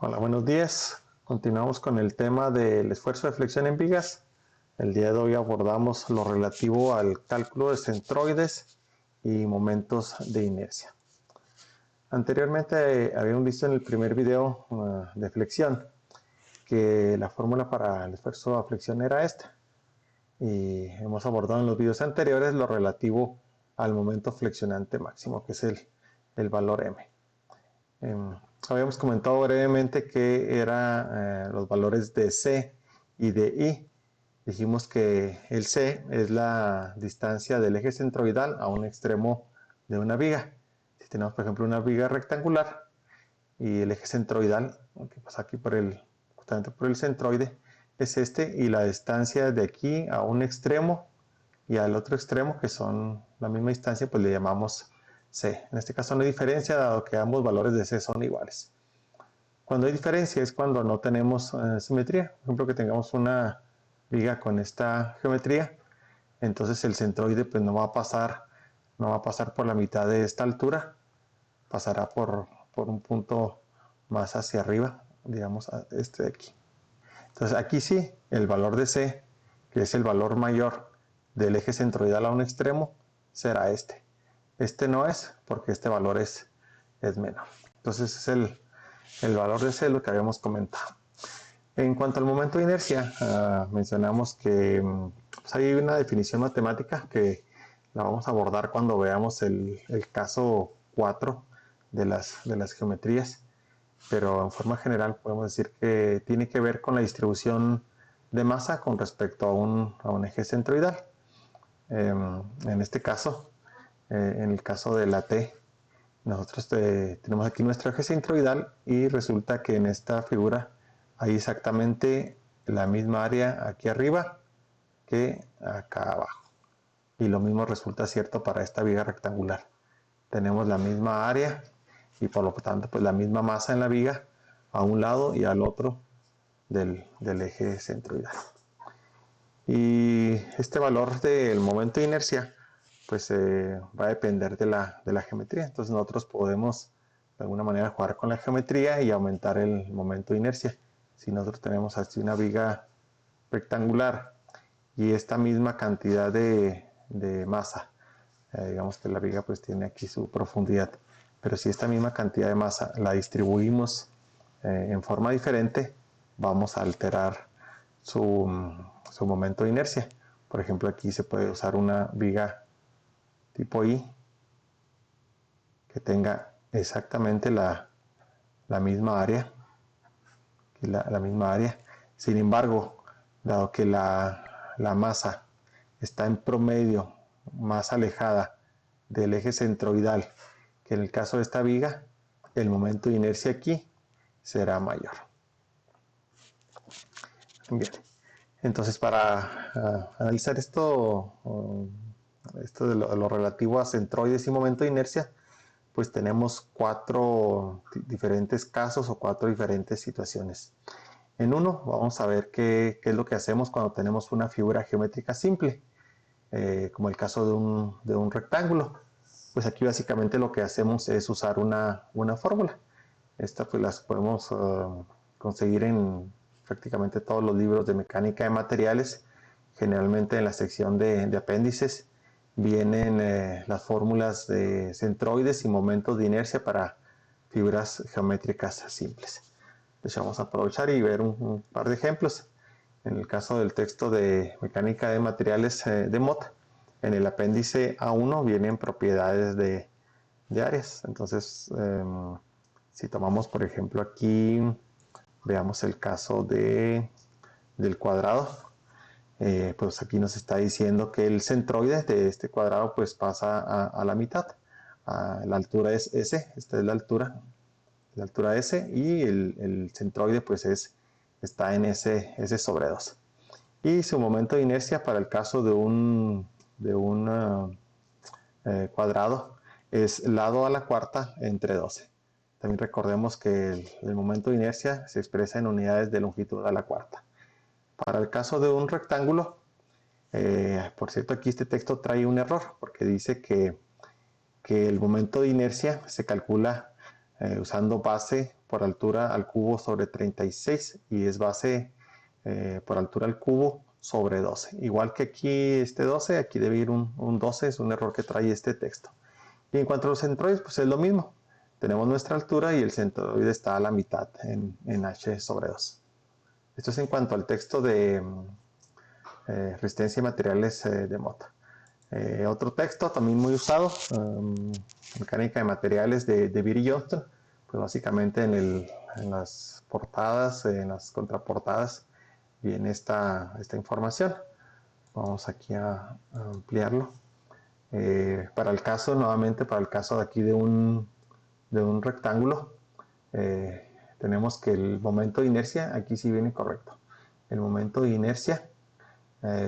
Hola, buenos días. Continuamos con el tema del esfuerzo de flexión en vigas. El día de hoy abordamos lo relativo al cálculo de centroides y momentos de inercia. Anteriormente habíamos visto en el primer video de flexión que la fórmula para el esfuerzo de flexión era esta. Y hemos abordado en los videos anteriores lo relativo al momento flexionante máximo, que es el valor m. Habíamos comentado brevemente que eran los valores de C y de I. Dijimos que el C es la distancia del eje centroidal a un extremo de una viga. Si tenemos, por ejemplo, una viga rectangular y el eje centroidal, que pasa aquí justamente por el centroide, es este, y la distancia de aquí a un extremo y al otro extremo, que son la misma distancia, pues le llamamos C. En este caso no hay diferencia, dado que ambos valores de C son iguales. Cuando hay diferencia es cuando no tenemos simetría. Por ejemplo, que tengamos una viga con esta geometría, entonces el centroide pues no va a pasar por la mitad de esta altura, pasará por un punto más hacia arriba, digamos este de aquí. Entonces aquí sí, el valor de C, que es el valor mayor del eje centroidal a un extremo, será este. Este no es, porque este valor es menor. Entonces es el valor de C, lo que habíamos comentado. En cuanto al momento de inercia, mencionamos que pues hay una definición matemática que la vamos a abordar cuando veamos el caso 4 de las geometrías, pero en forma general podemos decir que tiene que ver con la distribución de masa con respecto a un eje centroidal. En este caso, en el caso de la T, nosotros tenemos aquí nuestro eje centroidal y resulta que en esta figura hay exactamente la misma área aquí arriba que acá abajo. Y lo mismo resulta cierto para esta viga rectangular. Tenemos la misma área y por lo tanto pues la misma masa en la viga a un lado y al otro del eje centroidal. Y este valor del momento de inercia pues va a depender de la geometría. Entonces nosotros podemos de alguna manera jugar con la geometría y aumentar el momento de inercia. Si nosotros tenemos así una viga rectangular y esta misma cantidad de masa, digamos que la viga pues tiene aquí su profundidad, pero si esta misma cantidad de masa la distribuimos en forma diferente, vamos a alterar su momento de inercia. Por ejemplo, aquí se puede usar una viga tipo I que tenga exactamente la misma área, la misma área. Sin embargo, dado que la masa está en promedio más alejada del eje centroidal que en el caso de esta viga, el momento de inercia aquí será mayor. Bien. Entonces, para analizar esto de lo relativo a centroides y momento de inercia, pues tenemos 4 diferentes casos o 4 diferentes situaciones. En uno vamos a ver qué es lo que hacemos cuando tenemos una figura geométrica simple, como el caso de un rectángulo. Pues aquí básicamente lo que hacemos es usar una fórmula. Esta pues las podemos conseguir en prácticamente todos los libros de mecánica de materiales. Generalmente en la sección de apéndices vienen las fórmulas de centroides y momentos de inercia para figuras geométricas simples. Entonces vamos a aprovechar y ver un par de ejemplos. En el caso del texto de mecánica de materiales de MOT, en el apéndice A1 vienen propiedades de áreas. Entonces, si tomamos por ejemplo aquí, veamos el caso del cuadrado, pues aquí nos está diciendo que el centroide de este cuadrado pues pasa a la mitad. La altura es S, esta es la altura S, y el centroide pues está en S sobre 2. Y su momento de inercia para el caso de un cuadrado es lado a la cuarta entre 12. También recordemos que el momento de inercia se expresa en unidades de longitud a la cuarta. Para el caso de un rectángulo, por cierto, aquí este texto trae un error, porque dice que el momento de inercia se calcula usando base por altura al cubo sobre 36 y es base por altura al cubo sobre 12. Igual que aquí este 12, aquí debe ir un 12, es un error que trae este texto. Y en cuanto a los centroides, pues es lo mismo. Tenemos nuestra altura y el centroide está a la mitad en h sobre 2. Esto es en cuanto al texto de resistencia y materiales de Mota. Otro texto también muy usado, mecánica de materiales de Beer y Johnston, pues básicamente en las portadas, en las contraportadas, viene esta información. Vamos aquí a ampliarlo. Para el caso, nuevamente, para el caso de aquí de un rectángulo, tenemos que el momento de inercia, aquí sí viene correcto. El momento de inercia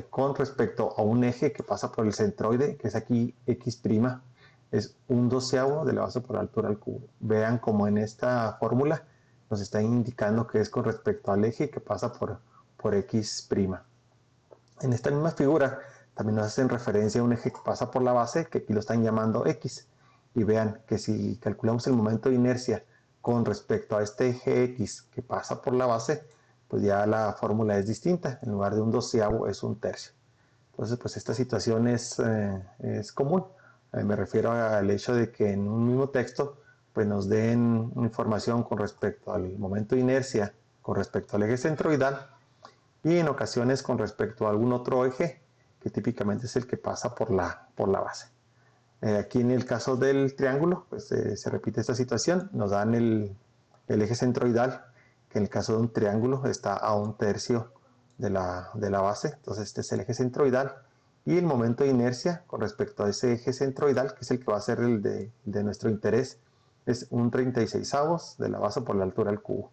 con respecto a un eje que pasa por el centroide, que es aquí x', es un doceavo de la base por altura al cubo. Vean como en esta fórmula nos está indicando que es con respecto al eje que pasa por x'. En esta misma figura también nos hacen referencia a un eje que pasa por la base, que aquí lo están llamando x. Y vean que si calculamos el momento de inercia con respecto a este eje x que pasa por la base, pues ya la fórmula es distinta. En lugar de un doceavo es un tercio. Entonces, pues esta situación es común. Me refiero al hecho de que en un mismo texto pues nos den información con respecto al momento de inercia, con respecto al eje centroidal y en ocasiones con respecto a algún otro eje que típicamente es el que pasa por la base. Aquí en el caso del triángulo pues se repite esta situación, nos dan el eje centroidal, que en el caso de un triángulo está a un tercio de la base, entonces este es el eje centroidal, y el momento de inercia con respecto a ese eje centroidal, que es el que va a ser el de nuestro interés, es un 36avos de la base por la altura al cubo.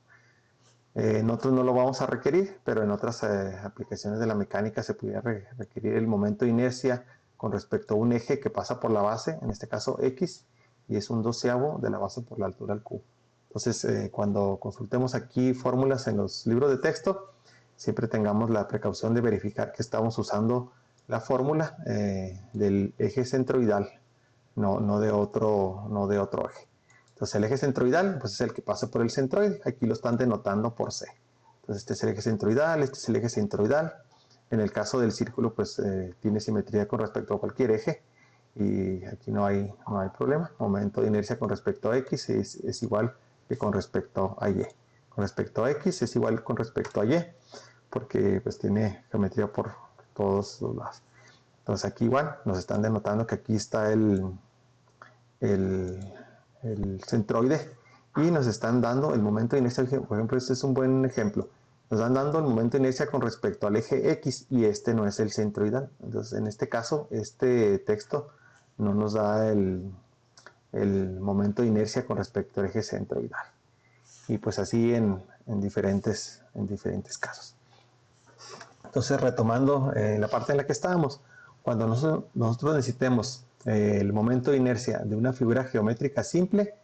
En otros no lo vamos a requerir, pero en otras aplicaciones de la mecánica se pudiera requerir el momento de inercia con respecto a un eje que pasa por la base, en este caso x, y es un doceavo de la base por la altura al cubo. Entonces, cuando consultemos aquí fórmulas en los libros de texto, siempre tengamos la precaución de verificar que estamos usando la fórmula del eje centroidal, no de otro eje. Entonces el eje centroidal pues es el que pasa por el centroide, aquí lo están denotando por C. Entonces este es el eje centroidal, este es el eje centroidal. En el caso del círculo pues tiene simetría con respecto a cualquier eje y aquí no hay problema. Momento de inercia con respecto a X es igual que con respecto a Y. Con respecto a X es igual con respecto a Y porque pues tiene geometría por todos los lados. Entonces aquí igual nos están denotando que aquí está el centroide y nos están dando el momento de inercia, por ejemplo, este es un buen ejemplo, nos están dando el momento de inercia con respecto al eje X y este no es el centroidal. Entonces, en este caso, este texto no nos da el momento de inercia con respecto al eje centroidal. Y pues así en diferentes casos. Entonces, retomando la parte en la que estábamos, cuando nosotros necesitemos el momento de inercia de una figura geométrica simple,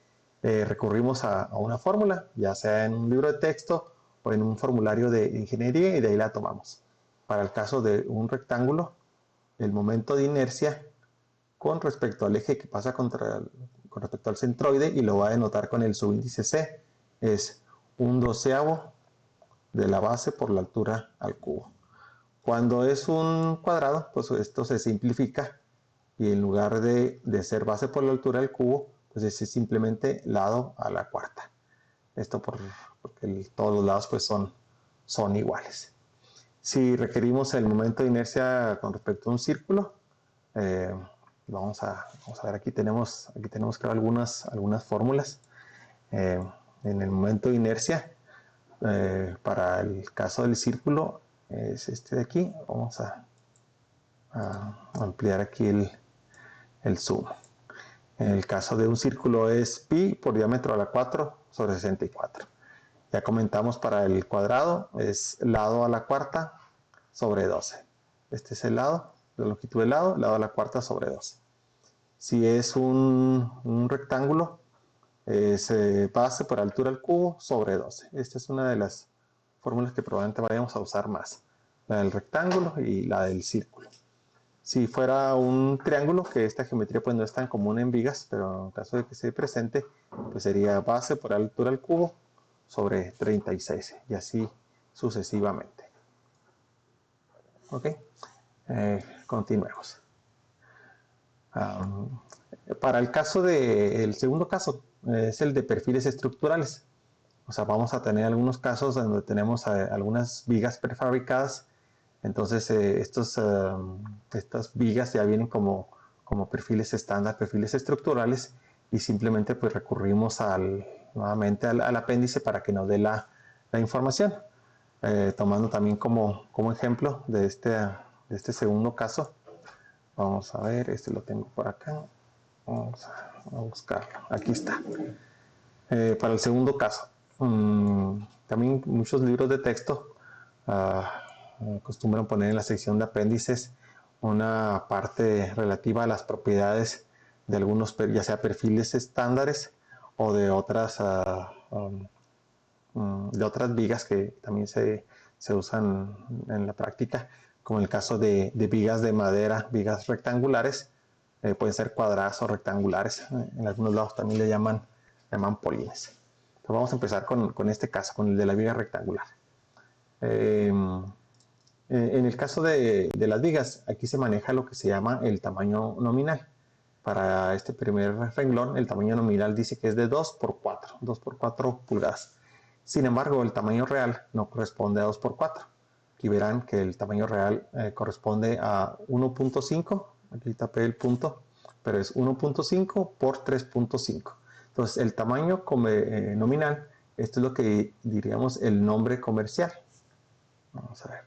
recurrimos a una fórmula, ya sea en un libro de texto o en un formulario de ingeniería, y de ahí la tomamos. Para el caso de un rectángulo, el momento de inercia con respecto al eje que pasa con respecto al centroide, y lo va a denotar con el subíndice C, es un doceavo de la base por la altura al cubo. Cuando es un cuadrado, pues esto se simplifica y en lugar de ser base por la altura del cubo, pues es simplemente lado a la cuarta. Esto porque todos los lados pues son iguales. Si requerimos el momento de inercia con respecto a un círculo, vamos a ver, aquí tenemos claro, algunas fórmulas. En el momento de inercia, para el caso del círculo, es este de aquí. Vamos a ampliar aquí el zoom. En el caso de un círculo es pi por diámetro a la 4 sobre 64. Ya comentamos para el cuadrado, es lado a la cuarta sobre 12. Este es el lado, la longitud del lado a la cuarta sobre 12. Si es un rectángulo, se base por altura al cubo sobre 12. Esta es una de las fórmulas que probablemente vayamos a usar más. La del rectángulo y la del círculo. Si fuera un triángulo, que esta geometría pues no es tan común en vigas, pero en caso de que esté presente, pues sería base por altura al cubo sobre 36 y así sucesivamente. Ok, continuemos. Para el caso el segundo caso es el de perfiles estructurales. O sea, vamos a tener algunos casos donde tenemos algunas vigas prefabricadas. Entonces, estas vigas ya vienen como perfiles estándar, perfiles estructurales, y simplemente pues recurrimos nuevamente al apéndice para que nos dé la información. Tomando también como ejemplo de este segundo caso, vamos a ver, este lo tengo por acá, vamos a buscarlo, aquí está. Para el segundo caso, también muchos libros de texto acostumbran poner en la sección de apéndices una parte relativa a las propiedades de algunos, ya sea perfiles estándares o de otras vigas que también se usan en la práctica, como el caso de vigas de madera, vigas rectangulares, pueden ser cuadradas o rectangulares, en algunos lados también le llaman polines. Entonces vamos a empezar con este caso, con el de la viga rectangular. En el caso de las vigas, aquí se maneja lo que se llama el tamaño nominal. Para este primer renglón, el tamaño nominal dice que es de 2 por 4, 2 por 4 pulgadas. Sin embargo, el tamaño real no corresponde a 2 por 4. Aquí verán que el tamaño real corresponde a 1.5, aquí tapé el punto, pero es 1.5 por 3.5. Entonces, el tamaño nominal, esto es lo que diríamos el nombre comercial. Vamos a ver.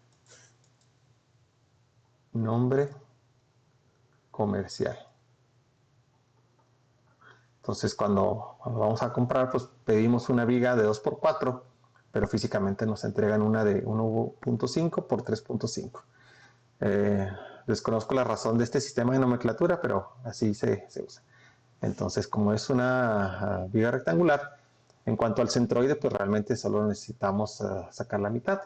Nombre comercial. Entonces, cuando vamos a comprar, pues pedimos una viga de 2 por 4, pero físicamente nos entregan una de 1.5 por 3.5. Desconozco la razón de este sistema de nomenclatura, pero así se usa. Entonces, como es una viga rectangular, en cuanto al centroide, pues realmente solo necesitamos sacar la mitad.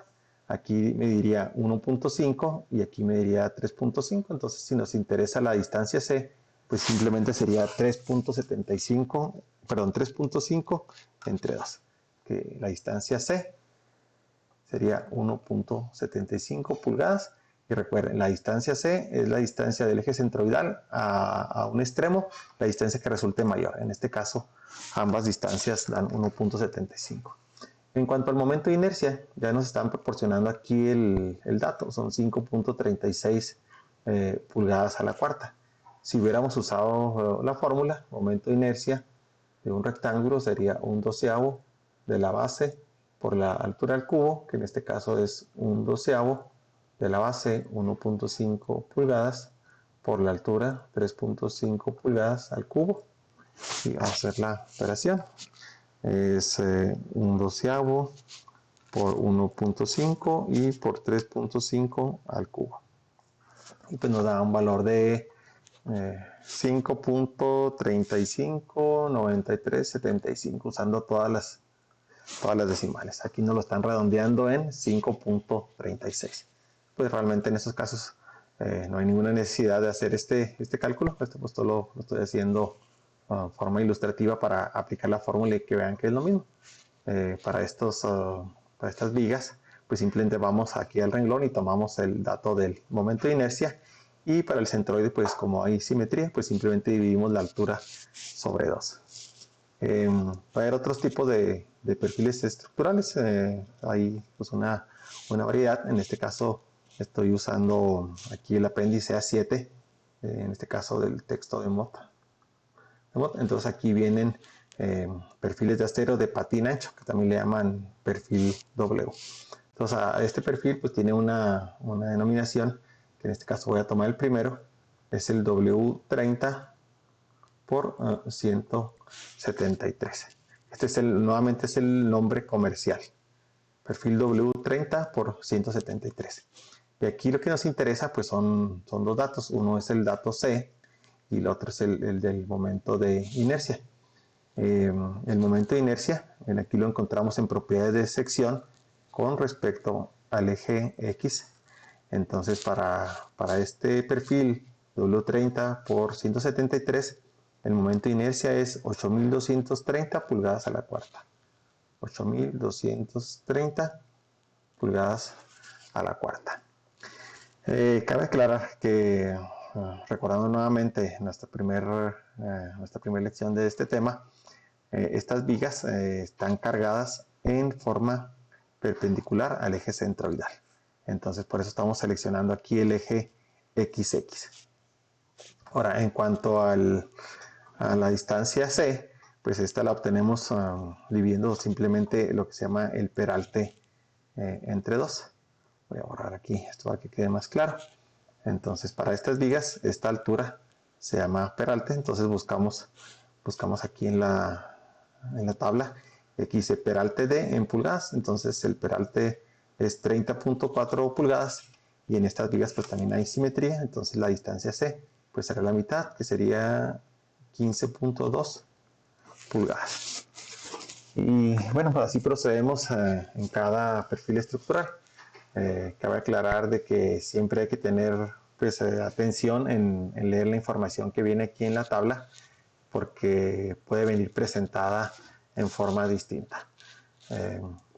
Aquí me diría 1.5 y aquí me diría 3.5. Entonces, si nos interesa la distancia C, pues simplemente sería 3.5 entre 2. Que la distancia C sería 1.75 pulgadas. Y recuerden, la distancia C es la distancia del eje centroidal a un extremo, la distancia que resulte mayor. En este caso, ambas distancias dan 1.75. En cuanto al momento de inercia, ya nos están proporcionando aquí el dato, son 5.36 pulgadas a la cuarta. Si hubiéramos usado la fórmula, momento de inercia de un rectángulo sería un doceavo de la base por la altura del cubo, que en este caso es un doceavo de la base 1.5 pulgadas por la altura 3.5 pulgadas al cubo. Y vamos a hacer la operación. Es un doceavo por 1.5 y por 3.5 al cubo. Y pues nos da un valor de 5.359375 usando todas las decimales. Aquí nos lo están redondeando en 5.36. Pues realmente en estos casos no hay ninguna necesidad de hacer este cálculo. Esto pues todo lo estoy haciendo de forma ilustrativa para aplicar la fórmula y que vean que es lo mismo. Para estas vigas, pues simplemente vamos aquí al renglón y tomamos el dato del momento de inercia, y para el centroide, pues como hay simetría, pues simplemente dividimos la altura sobre 2. Va a haber otros tipos de perfiles estructurales, hay pues una variedad. En este caso estoy usando aquí el apéndice A7, en este caso del texto de Mott. Entonces aquí vienen perfiles de acero de patín ancho, que también le llaman perfil W. Entonces a este perfil pues tiene una denominación, que en este caso voy a tomar el primero, es el W30 por 173. Este nuevamente es el nombre comercial, perfil W30 por 173. Y aquí lo que nos interesa pues son dos datos. Uno es el dato C y el otro es el del momento de inercia. El momento de inercia, aquí lo encontramos en propiedades de sección con respecto al eje X. Entonces para este perfil W30 por 173, el momento de inercia es 8.230 pulgadas a la cuarta. 8.230 pulgadas a la cuarta. Cabe aclarar que, recordando nuevamente nuestra primera lección de este tema, estas vigas están cargadas en forma perpendicular al eje centroidal. Entonces, por eso estamos seleccionando aquí el eje XX. Ahora, en cuanto a la distancia C, pues esta la obtenemos dividiendo simplemente lo que se llama el peralte entre 2. Voy a borrar aquí esto para que quede más claro. Entonces, para estas vigas, esta altura se llama peralte. Entonces, buscamos aquí en la tabla. Aquí dice peralte D en pulgadas. Entonces, el peralte es 30.4 pulgadas. Y en estas vigas, pues también hay simetría. Entonces, la distancia C, pues será la mitad, que sería 15.2 pulgadas. Y bueno, pues así procedemos en cada perfil estructural. Cabe aclarar de que siempre hay que tener pues, atención en leer la información que viene aquí en la tabla, porque puede venir presentada en forma distinta.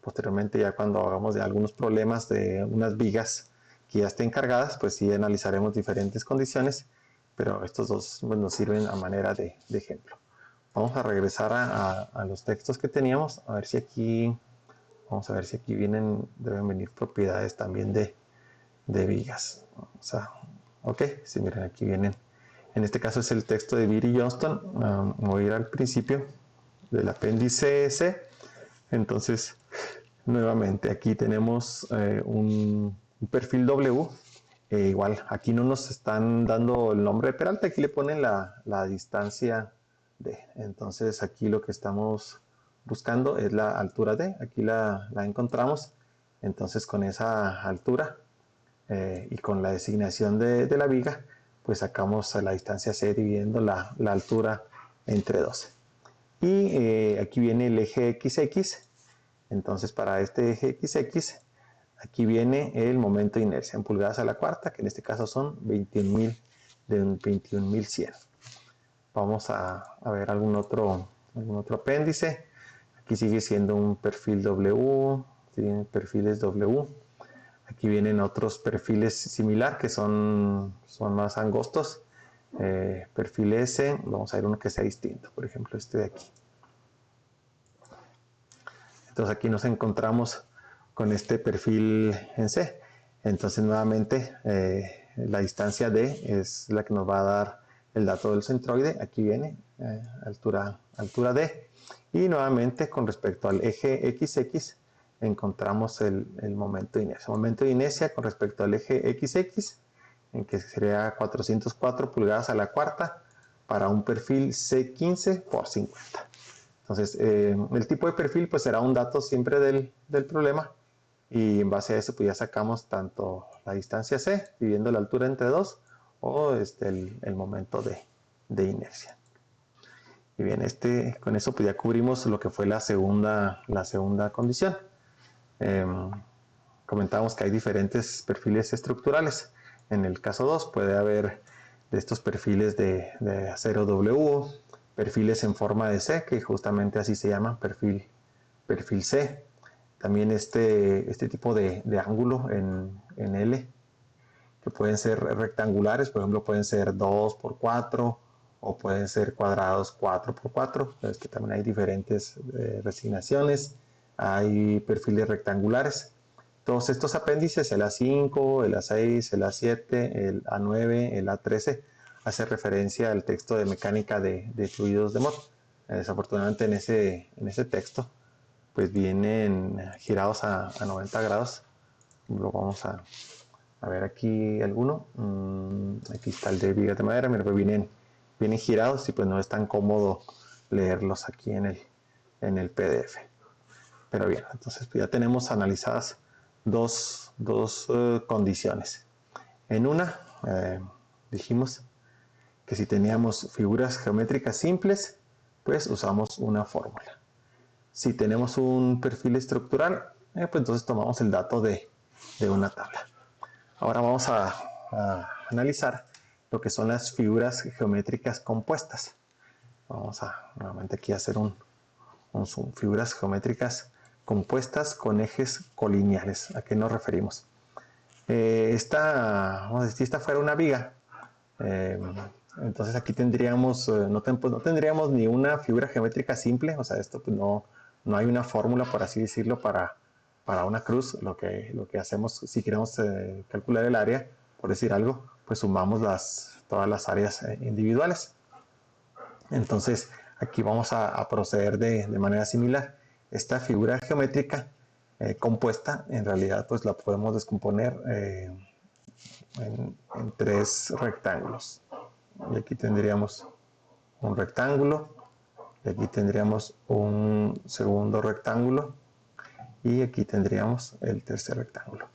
Posteriormente, ya cuando hagamos de algunos problemas de unas vigas que ya estén cargadas, pues sí analizaremos diferentes condiciones, pero estos dos pues, nos sirven a manera de ejemplo. Vamos a regresar a los textos que teníamos, a ver si aquí, vamos a ver si aquí deben venir propiedades también de vigas. Ok, sí, miren, aquí vienen. En este caso es el texto de Beer y Johnston. Voy a ir al principio del apéndice C. Entonces, nuevamente, aquí tenemos un perfil W. Igual, aquí no nos están dando el nombre de peralte, aquí le ponen la distancia D. Entonces, aquí lo que estamos buscando es la altura D. Aquí la encontramos. Entonces, con esa altura y con la designación de la viga, pues sacamos la distancia C dividiendo la altura entre 12. Y aquí viene el eje XX. Entonces, para este eje XX, aquí viene el momento de inercia en pulgadas a la cuarta, que en este caso son 21.100. Vamos a ver algún otro apéndice. Aquí sigue siendo un perfil W, tienen perfiles W. Aquí vienen otros perfiles similar que son más angostos. Perfil S, vamos a ver uno que sea distinto, por ejemplo este de aquí. Entonces aquí nos encontramos con este perfil en C. Entonces nuevamente la distancia D es la que nos va a dar el dato del centroide. Aquí viene altura D. Y nuevamente con respecto al eje XX encontramos el momento de inercia. El momento de inercia con respecto al eje XX, en que sería 404 pulgadas a la cuarta para un perfil C15 por 50. Entonces, el tipo de perfil pues será un dato siempre del problema, y en base a eso pues ya sacamos tanto la distancia C dividiendo la altura entre 2 o el momento de inercia. Y bien, con eso pues ya cubrimos lo que fue la segunda condición. Comentamos que hay diferentes perfiles estructurales. En el caso 2 puede haber de estos perfiles de acero W, perfiles en forma de C, que justamente así se llama, perfil C. También este tipo de ángulo en L, que pueden ser rectangulares, por ejemplo, pueden ser 2x4 o pueden ser cuadrados 4x4. Es que también hay diferentes resignaciones. Hay perfiles rectangulares. Todos estos apéndices, el A5, el A6, el A7, el A9, el A13, hace referencia al texto de mecánica de fluidos de Mott. Desafortunadamente en ese texto pues vienen girados a 90 grados. Lo vamos a ver aquí alguno. Aquí está el de vigas de madera, pero vienen girados y pues no es tan cómodo leerlos aquí en el PDF. Pero bien, entonces pues ya tenemos analizadas dos condiciones. En una dijimos que si teníamos figuras geométricas simples, pues usamos una fórmula. Si tenemos un perfil estructural, pues entonces tomamos el dato de una tabla. Ahora vamos a analizar lo que son las figuras geométricas compuestas. Vamos a nuevamente aquí hacer un zoom. Figuras geométricas compuestas con ejes colineales. ¿A qué nos referimos? Vamos a decir, si esta fuera una viga, entonces aquí tendríamos, no tendríamos ni una figura geométrica simple, o sea, esto pues no hay una fórmula, por así decirlo, para una cruz. Lo que hacemos, si queremos calcular el área, por decir algo, pues sumamos todas las áreas individuales. Entonces aquí vamos a proceder de manera similar. Esta figura geométrica compuesta, en realidad pues la podemos descomponer en 3 rectángulos. Y aquí tendríamos un rectángulo, y aquí tendríamos un segundo rectángulo, y aquí tendríamos el tercer rectángulo.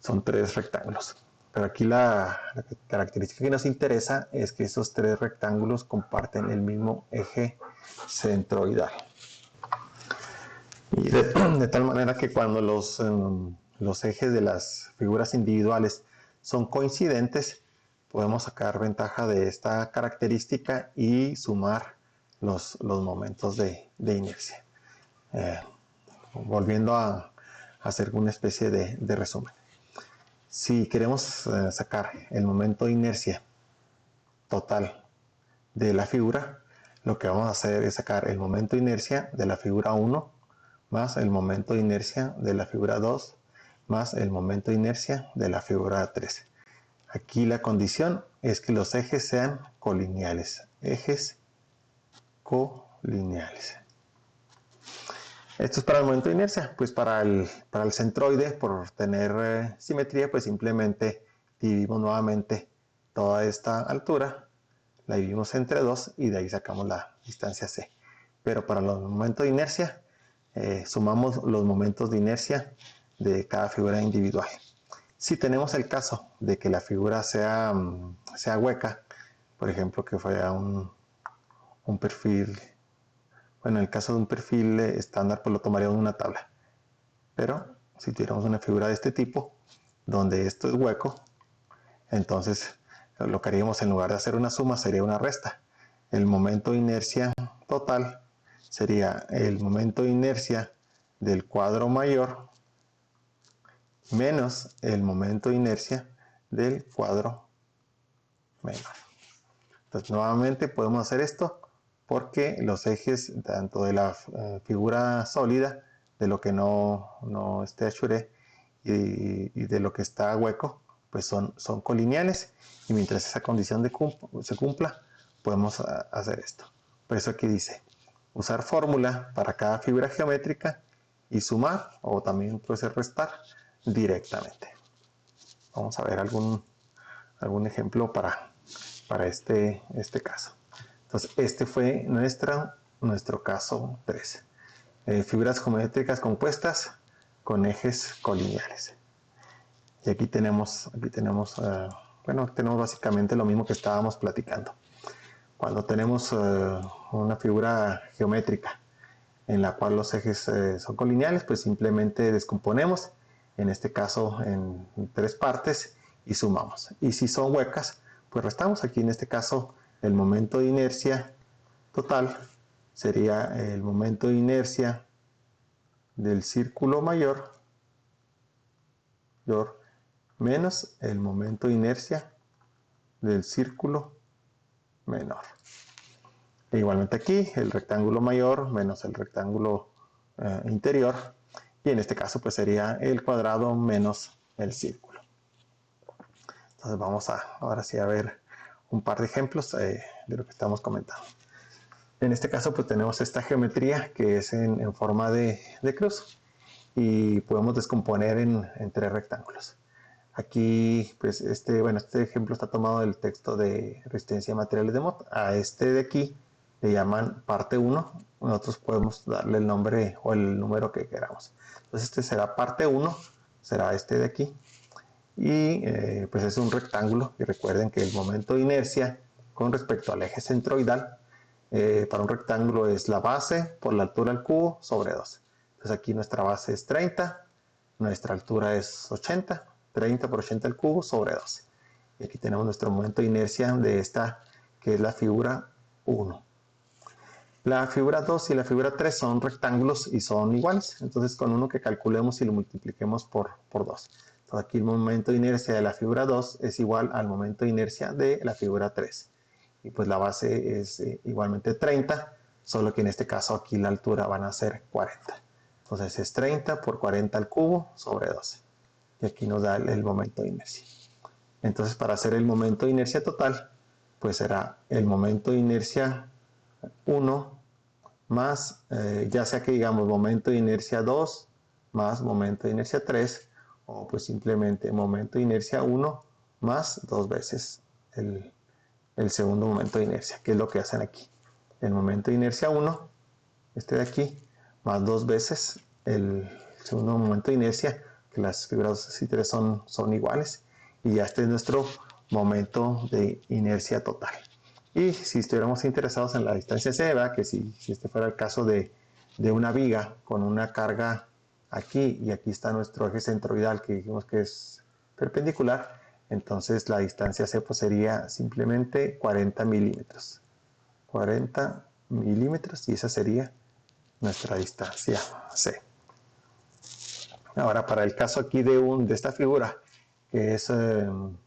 Son 3 rectángulos. Pero aquí la característica que nos interesa es que esos 3 rectángulos comparten el mismo eje centroidal. Y de tal manera que cuando los ejes de las figuras individuales son coincidentes, podemos sacar ventaja de esta característica y sumar los momentos de inercia. Volviendo a hacer una especie de resumen. Si queremos sacar el momento de inercia total de la figura, lo que vamos a hacer es sacar el momento de inercia de la figura 1 más el momento de inercia de la figura 2 más el momento de inercia de la figura 3. Aquí la condición es que los ejes sean colineales. Ejes colineales. Esto es para el momento de inercia. Pues para el centroide, por tener simetría, pues simplemente dividimos nuevamente toda esta altura, la dividimos entre 2 y de ahí sacamos la distancia c. Pero para los momentos de inercia, sumamos los momentos de inercia de cada figura individual. Si tenemos el caso de que la figura sea hueca, por ejemplo, que fuera un perfil, bueno, en el caso de un perfil estándar, pues lo tomaríamos en una tabla. Pero si tuviéramos una figura de este tipo, donde esto es hueco, entonces lo que haríamos en lugar de hacer una suma sería una resta. El momento de inercia total sería el momento de inercia del cuadro mayor menos el momento de inercia del cuadro menor. Entonces nuevamente podemos hacer esto porque los ejes tanto de la figura sólida, de lo que no esté achure, y de lo que está hueco, pues son colineales, y mientras esa condición se cumpla, podemos hacer esto. Por eso aquí dice, usar fórmula para cada figura geométrica y sumar, o también puede ser restar, directamente. Vamos a ver algún ejemplo para este caso. Entonces, este fue nuestro caso 3. Figuras geométricas compuestas con ejes colineales. Y aquí tenemos básicamente lo mismo que estábamos platicando. Cuando tenemos una figura geométrica en la cual los ejes son colineales, pues simplemente descomponemos, en este caso en 3 partes, y sumamos. Y si son huecas, pues restamos. Aquí en este caso el momento de inercia total sería el momento de inercia del círculo mayor menos el momento de inercia del círculo menor. E igualmente aquí el rectángulo mayor menos el rectángulo interior, y en este caso pues sería el cuadrado menos el círculo. Entonces vamos ahora sí a ver un par de ejemplos de lo que estamos comentando. En este caso pues tenemos esta geometría que es en forma de cruz, y podemos descomponer en 3 rectángulos. Aquí pues este ejemplo está tomado del texto de resistencia de materiales de Mott. A este de aquí le llaman parte 1, nosotros podemos darle el nombre o el número que queramos. Entonces este será parte 1, será este de aquí, y pues es un rectángulo, y recuerden que el momento de inercia con respecto al eje centroidal para un rectángulo es la base por la altura al cubo sobre 2. Entonces aquí nuestra base es 30, nuestra altura es 80, 30 por 80 al cubo sobre 2. Y aquí tenemos nuestro momento de inercia de esta, que es la figura 1. La figura 2 y la figura 3 son rectángulos y son iguales. Entonces con uno que calculemos y lo multipliquemos por 2. Entonces aquí el momento de inercia de la figura 2 es igual al momento de inercia de la figura 3. Y pues la base es igualmente 30, solo que en este caso aquí la altura van a ser 40. Entonces es 30 por 40 al cubo sobre 12. Y aquí nos da el momento de inercia. Entonces para hacer el momento de inercia total, pues será el momento de inercia 1 más, ya sea que digamos momento de inercia 2 más momento de inercia 3, o pues simplemente momento de inercia 1 más 2 veces el segundo momento de inercia, que es lo que hacen aquí. El momento de inercia 1, este de aquí, más 2 veces el segundo momento de inercia, que las figuras 2 y 3 son iguales, y ya este es nuestro momento de inercia total. Y si estuviéramos interesados en la distancia C, ¿verdad? Que si este fuera el caso de una viga con una carga aquí, y aquí está nuestro eje centroidal que dijimos que es perpendicular, entonces la distancia C pues sería simplemente 40 milímetros. 40 milímetros, y esa sería nuestra distancia C. Ahora, para el caso aquí de esta figura, que es un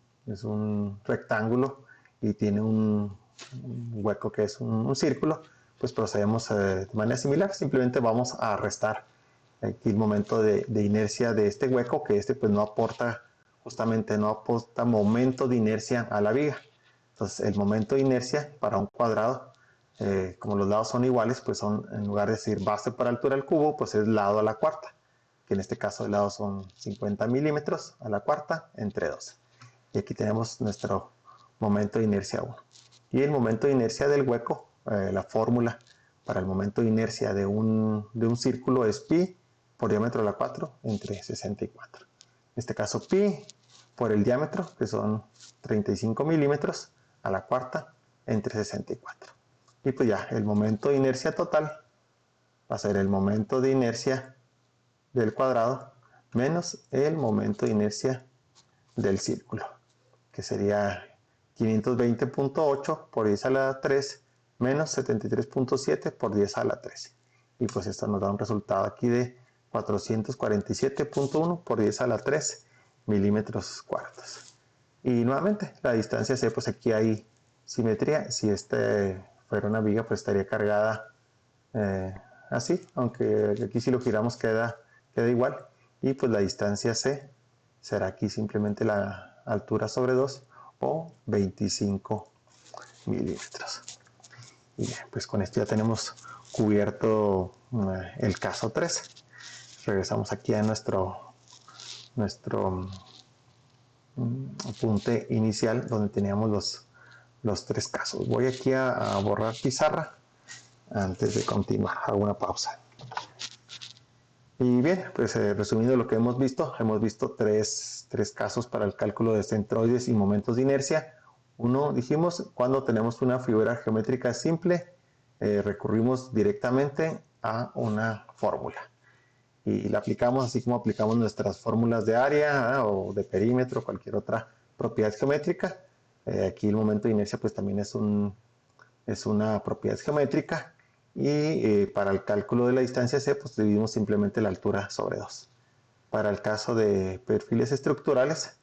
rectángulo y tiene un hueco que es un círculo, pues procedemos de manera similar. Simplemente vamos a restar aquí el momento de inercia de este hueco, que pues no aporta, justamente no aporta momento de inercia a la viga. Entonces el momento de inercia para un cuadrado, como los lados son iguales, pues son, en lugar de decir base por altura al cubo, pues es lado a la cuarta, que en este caso el lado son 50 milímetros a la cuarta entre 12. Y aquí tenemos nuestro momento de inercia 1. Y el momento de inercia del hueco, la fórmula para el momento de inercia de un círculo es pi por diámetro a la 4 entre 64. En este caso pi por el diámetro, que son 35 milímetros a la cuarta entre 64. Y pues ya, el momento de inercia total va a ser el momento de inercia del cuadrado menos el momento de inercia del círculo, que sería 520.8 por 10 a la 3 menos 73.7 por 10 a la 13. Y pues esto nos da un resultado aquí de 447.1 por 10 a la 3 milímetros cuartos. Y nuevamente, la distancia C, pues aquí hay simetría. Si este fuera una viga, pues estaría cargada así, aunque aquí si lo giramos queda igual. Y pues la distancia C será aquí simplemente la altura sobre 2 o 25 milímetros. Y pues con esto ya tenemos cubierto el caso 3. Regresamos aquí a nuestro apunte inicial donde teníamos los 3 casos. Voy aquí a borrar pizarra antes de continuar. Hago una pausa. Y bien, pues resumiendo lo que hemos visto tres casos para el cálculo de centroides y momentos de inercia. Uno, dijimos, cuando tenemos una figura geométrica simple, recurrimos directamente a una fórmula. Y la aplicamos así como aplicamos nuestras fórmulas de área o de perímetro, cualquier otra propiedad geométrica. Aquí el momento de inercia pues también es una propiedad geométrica. Y para el cálculo de la distancia C, pues dividimos simplemente la altura sobre 2. Para el caso de perfiles estructurales,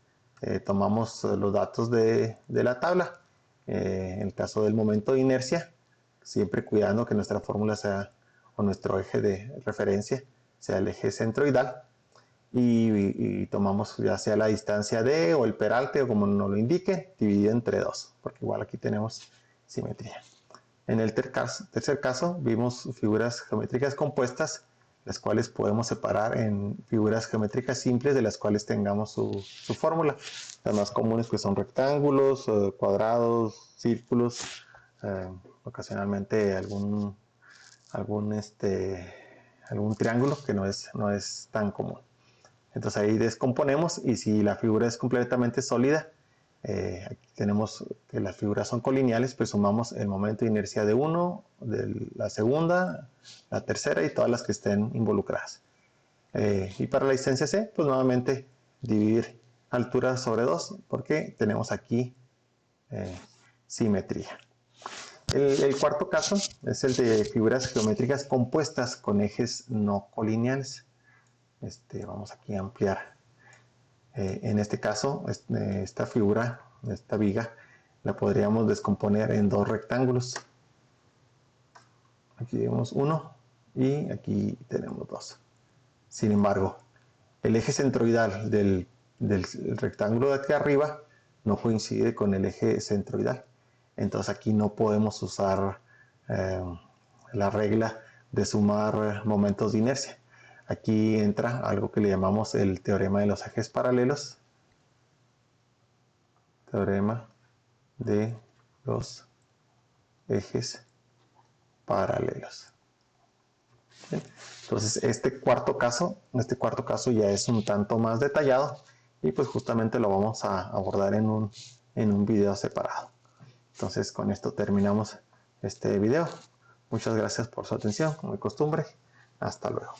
tomamos los datos de la tabla. En el caso del momento de inercia, siempre cuidando que nuestra fórmula sea, o nuestro eje de referencia, sea el eje centroidal. Y tomamos ya sea la distancia D o el peralte, o como nos lo indique, dividido entre 2, porque igual aquí tenemos simetría. En el tercer caso vimos figuras geométricas compuestas, las cuales podemos separar en figuras geométricas simples de las cuales tengamos su fórmula. Las más comunes pues son rectángulos, cuadrados, círculos, ocasionalmente algún triángulo, que no es tan común. Entonces ahí descomponemos, y si la figura es completamente sólida, aquí tenemos que las figuras son colineales, pues sumamos el momento de inercia de uno, de la segunda, la tercera y todas las que estén involucradas. Y para la distancia C, pues nuevamente dividir altura sobre 2, porque tenemos aquí simetría. El cuarto caso es el de figuras geométricas compuestas con ejes no colineales. Vamos aquí a ampliar. En este caso, esta figura, esta viga, la podríamos descomponer en dos rectángulos. Aquí tenemos uno y aquí tenemos dos. Sin embargo, el eje centroidal del rectángulo de aquí arriba no coincide con el eje centroidal. Entonces aquí no podemos usar la regla de sumar momentos de inercia. Aquí entra algo que le llamamos el teorema de los ejes paralelos. Teorema de los ejes paralelos. Entonces este cuarto caso ya es un tanto más detallado y pues justamente lo vamos a abordar en un video separado. Entonces con esto terminamos este video. Muchas gracias por su atención, como de costumbre. Hasta luego.